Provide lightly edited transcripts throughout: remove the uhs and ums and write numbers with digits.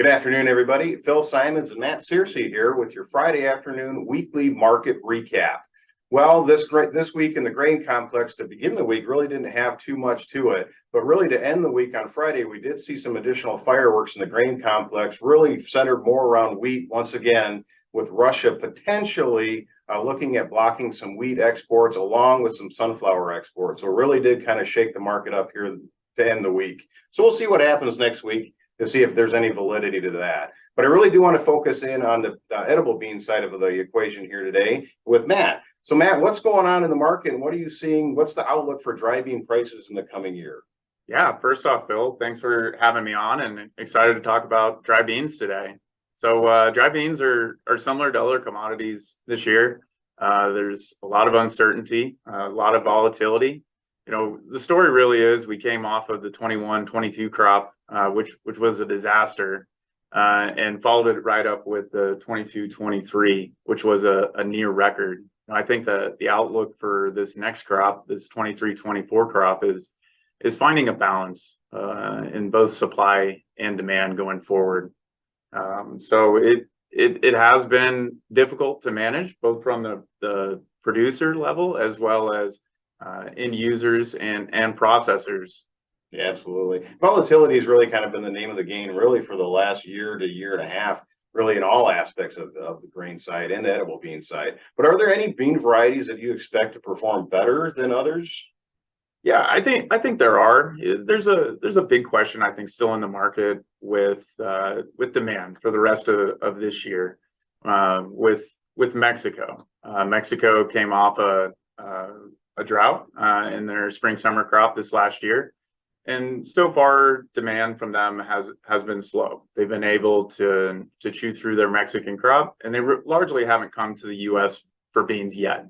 Good afternoon, everybody. Phil Simons and Matt Searcy here with your Friday afternoon weekly market recap. Well, this week in the grain complex to begin the week really didn't have too much to it, but really to end the week on Friday, we did see some additional fireworks in the grain complex, really centered more around wheat once again, with Russia potentially looking at blocking some wheat exports along with some sunflower exports. So it really did kind of shake the market up here to end the week. So we'll see what happens next week to see if there's any validity to that. But I really do want to focus in on the edible bean side of the equation here today with Matt. So Matt, what's going on in the market and what are you seeing? What's the outlook for dry bean prices in the coming year? Yeah, first off, Bill, thanks for having me on and excited to talk about dry beans today. So dry beans are similar to other commodities this year. There's a lot of uncertainty, a lot of volatility. You know, the story really is we came off of the 21-22 crop, which was a disaster, and followed it right up with the 22-23, which was a near record. I think that the outlook for this next crop, this 23-24 crop, is finding a balance in both supply and demand going forward. So it has been difficult to manage, both from the producer level as well as end users and processors. Yeah, absolutely. Volatility has really kind of been the name of the game, really, for the last year to year and a half, really in all aspects of the grain side and the edible bean side. But are there any bean varieties that you expect to perform better than others? Yeah, I think there are. There's a big question, I think, still in the market with demand for the rest of this year, with Mexico. Mexico came off a drought in their spring summer crop this last year, and so far demand from them has been slow. They've been able to chew through their Mexican crop, and they largely haven't come to the U.S. for beans yet.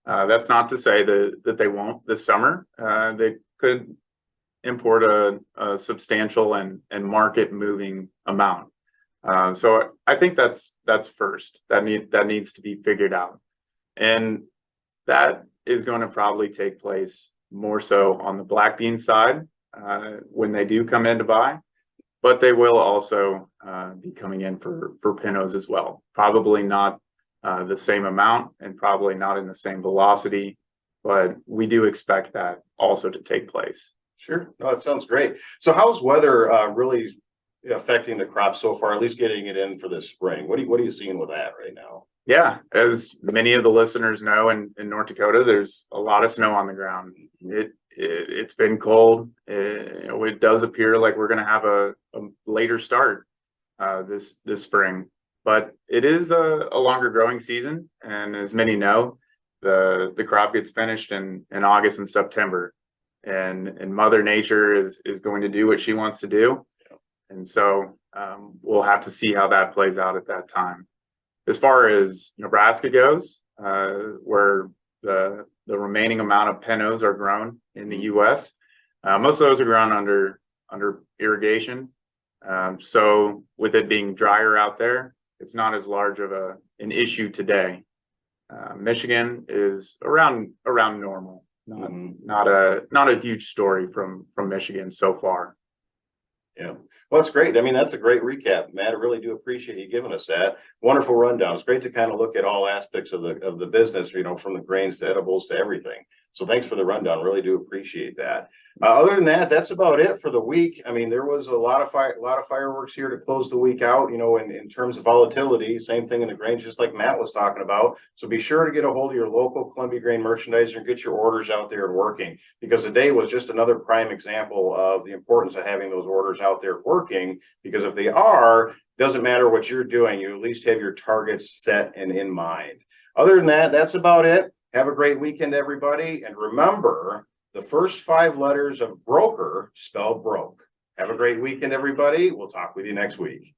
That's not to say that they won't this summer. They could import a substantial and market moving amount. So I think that's first. That needs to be figured out, and that is going to probably take place more so on the black bean side when they do come in to buy, but they will also be coming in for pinos as well. Probably not the same amount and probably not in the same velocity, but we do expect that also to take place. Sure. No, it sounds great. So how's weather really affecting the crop so far, at least getting it in for this spring? What are you seeing with that right now? Yeah, as many of the listeners know, in North Dakota, there's a lot of snow on the ground. It's been cold. It does appear like we're going to have a later start this spring, but it is a longer growing season, and as many know, the crop gets finished in August and September, and Mother Nature is going to do what she wants to do, and so we'll have to see how that plays out at that time. As far as Nebraska goes, where the remaining amount of pinos are grown in the U.S., most of those are grown under irrigation. So with it being drier out there, it's not as large of an issue today. Michigan is around normal, not a huge story from Michigan so far. Yeah, well, that's great. I mean, that's a great recap, Matt. I really do appreciate you giving us that wonderful rundown. It's great to kind of look at all aspects of the business, from the grains to edibles to everything. So thanks for the rundown. Really do appreciate that. Other than that, that's about it for the week. I mean, there was a lot of fireworks here to close the week out. In terms of volatility, same thing in the grains, just like Matt was talking about. So be sure to get a hold of your local Columbia Grain merchandiser and get your orders out there and working, because today was just another prime example of the importance of having those orders out there working. Because if they are, doesn't matter what you're doing, you at least have your targets set and in mind. Other than that, that's about it. Have a great weekend, everybody. And remember, the first 5 letters of broker spell broke. Have a great weekend, everybody. We'll talk with you next week.